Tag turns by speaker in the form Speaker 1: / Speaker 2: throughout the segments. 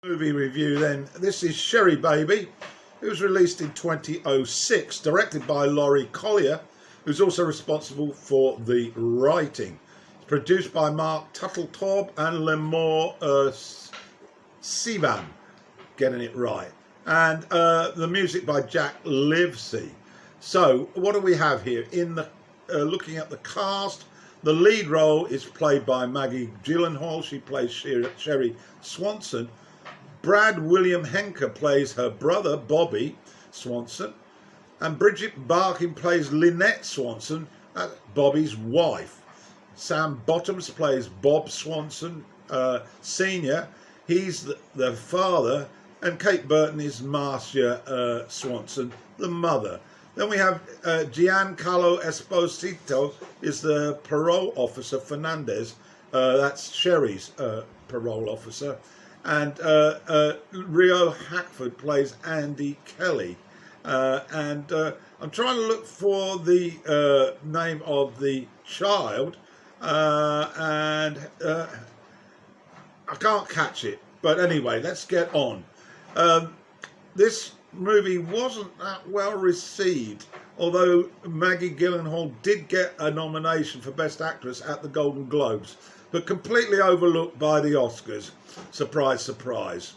Speaker 1: Movie review then. This is Sherrybaby. It was released in 2006, directed by Laurie Collyer, who's also responsible for the writing. It's produced by Mark Tuttletorp and Lemore Sivan, getting it right. And the music by Jack Livesey. So, what do we have here? In the looking at the cast, the lead role is played by Maggie Gyllenhaal. She plays Sherry Swanson. Brad William Henker plays her brother, Bobby Swanson. And Bridget Barkin plays Lynette Swanson, Bobby's wife. Sam Bottoms plays Bob Swanson, Sr. He's the father. And Kate Burton is Marcia Swanson, the mother. Then we have Giancarlo Esposito is the parole officer, Fernandez. That's Sherry's parole officer. And Rio Hackford plays Andy Kelly. I'm trying to look for the name of the child, and I can't catch it. But anyway, let's get on. This movie wasn't that well received, although Maggie Gyllenhaal did get a nomination for Best Actress at the Golden Globes, but completely overlooked by the Oscars. Surprise, surprise.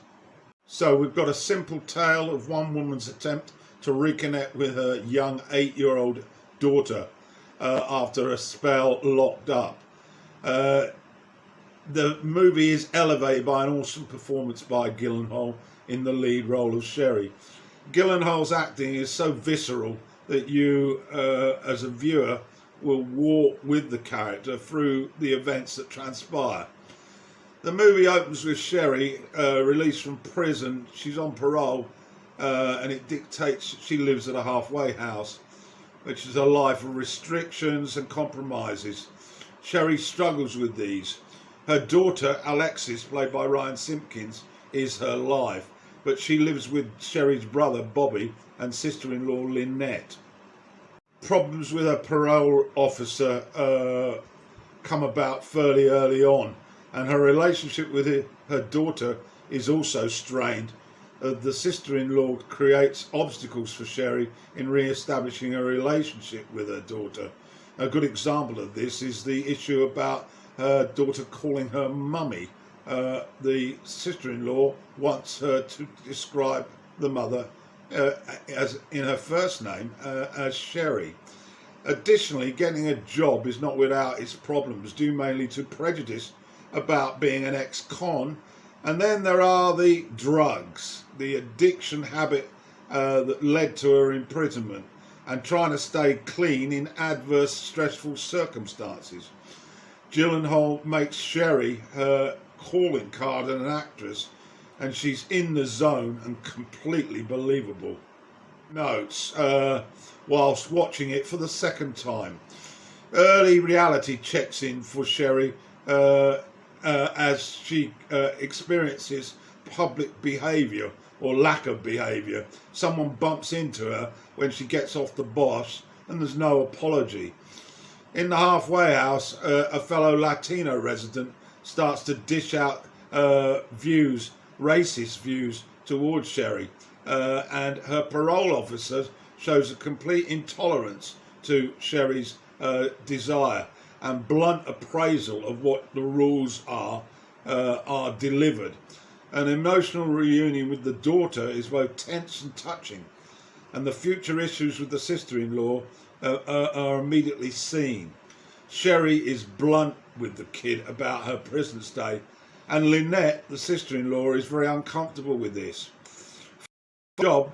Speaker 1: So we've got a simple tale of one woman's attempt to reconnect with her young 8-year-old daughter after a spell locked up. The movie is elevated by an awesome performance by Gylenhaul in the lead role of Sherry. Gyllenhaal's acting is so visceral that you, as a viewer, will walk with the character through the events that transpire. The movie opens with Sherry released from prison. She's on parole, and it dictates she lives at a halfway house, which is a life of restrictions and compromises. Sherry struggles with these. Her daughter, Alexis, played by Ryan Simpkins, is her life, but she lives with Sherry's brother, Bobby, and sister-in-law, Lynette. Problems with her parole officer come about fairly early on, and her relationship with her daughter is also strained. The sister-in-law creates obstacles for Sherry in re-establishing a relationship with her daughter. A good example of this is the issue about her daughter calling her mummy. The sister-in-law wants her to describe the mother as in her first name as Sherry. Additionally, getting a job is not without its problems, due mainly to prejudice about being an ex-con. And then there are the drugs, the addiction habit that led to her imprisonment, and trying to stay clean in adverse, stressful circumstances. Gylenhaal makes Sherry her calling card as an actress, and she's in the zone and completely believable. Notes whilst watching it for the second time. Early reality checks in for Sherry as she experiences public behaviour or lack of behaviour. Someone bumps into her when she gets off the bus and there's no apology. In the halfway house, a fellow Latino resident starts to dish out racist views towards Sherry, and her parole officer shows a complete intolerance to Sherry's desire, and blunt appraisal of what the rules are delivered. An emotional reunion with the daughter is both tense and touching, and the future issues with the sister-in-law are immediately seen. Sherry is blunt with the kid about her prison stay, and Lynette, the sister-in-law, is very uncomfortable with this. The job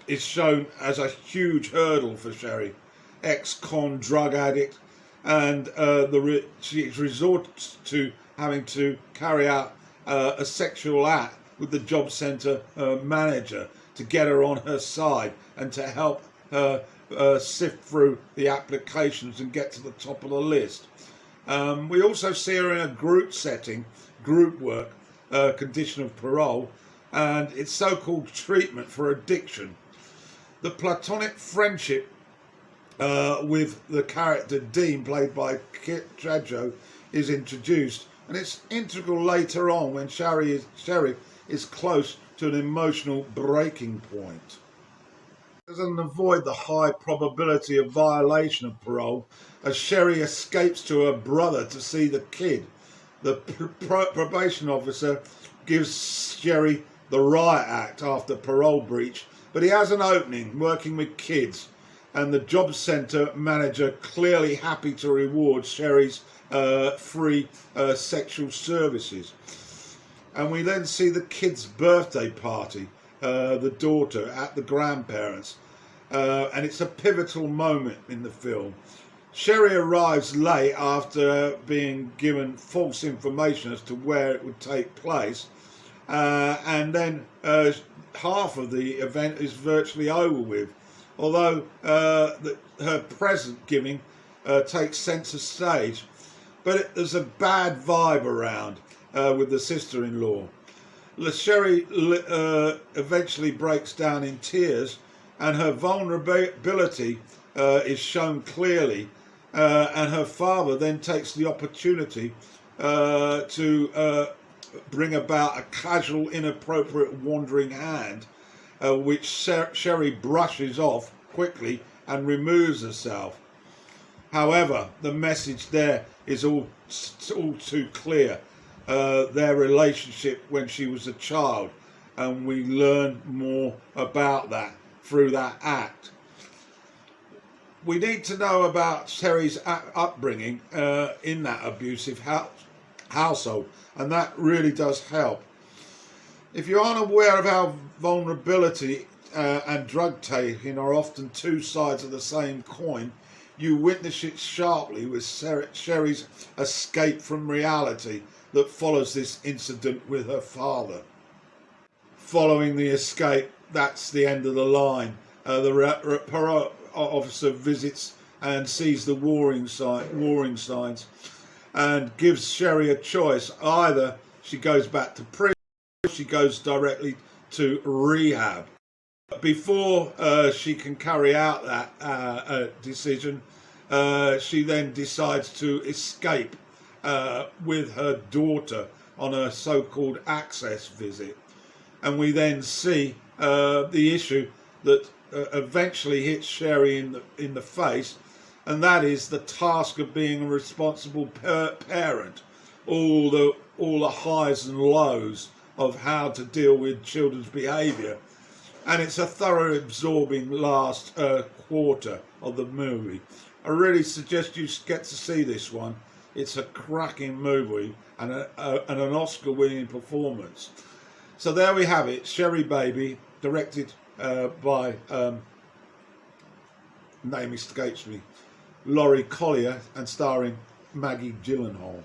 Speaker 1: is shown as a huge hurdle for Sherry, ex-con drug addict, and she resorts to having to carry out a sexual act with the job centre manager to get her on her side and to help her sift through the applications and get to the top of the list. We also see her in a group setting, group work, condition of parole, and it's so-called treatment for addiction. The platonic friendship with the character Dean, played by Trejo, is introduced, and it's integral later on when Sherry is close to an emotional breaking point. Doesn't avoid the high probability of violation of parole as Sherry escapes to her brother to see the kid. The probation officer gives Sherry the riot act after parole breach, but he has an opening working with kids, and the job centre manager clearly happy to reward Sherry's free sexual services. And we then see the kid's birthday party, the daughter at the grandparents, and it's a pivotal moment in the film. Sherry arrives late after being given false information as to where it would take place, and then half of the event is virtually over with, although her present giving takes centre stage. But there's a bad vibe around with the sister-in-law. Sherry eventually breaks down in tears, and her vulnerability is shown clearly, and her father then takes the opportunity to bring about a casual, inappropriate wandering hand, which Sherry brushes off quickly and removes herself. However, the message there is all too clear. Their relationship when she was a child, and we learn more about that through that act. We need to know about Sherry's upbringing in that abusive household, and that really does help. If you aren't aware of how vulnerability and drug taking are often two sides of the same coin, you witness it sharply with Sherry's escape from reality that follows this incident with her father. Following the escape, that's the end of the line. The parole officer visits and sees the warring signs and gives Sherry a choice. Either she goes back to prison or she goes directly to rehab. Before she can carry out that decision, she then decides to escape with her daughter on a so-called access visit. And we then see the issue that eventually hits Sherry in the face, and that is the task of being a responsible parent. All the highs and lows of how to deal with children's behaviour. And it's a thorough absorbing last quarter of the movie. I really suggest you get to see this one. It's a cracking movie and an Oscar-winning performance. So there we have it, Sherrybaby, directed by, name escapes me, Laurie, Collyer, and starring Maggie Gyllenhaal.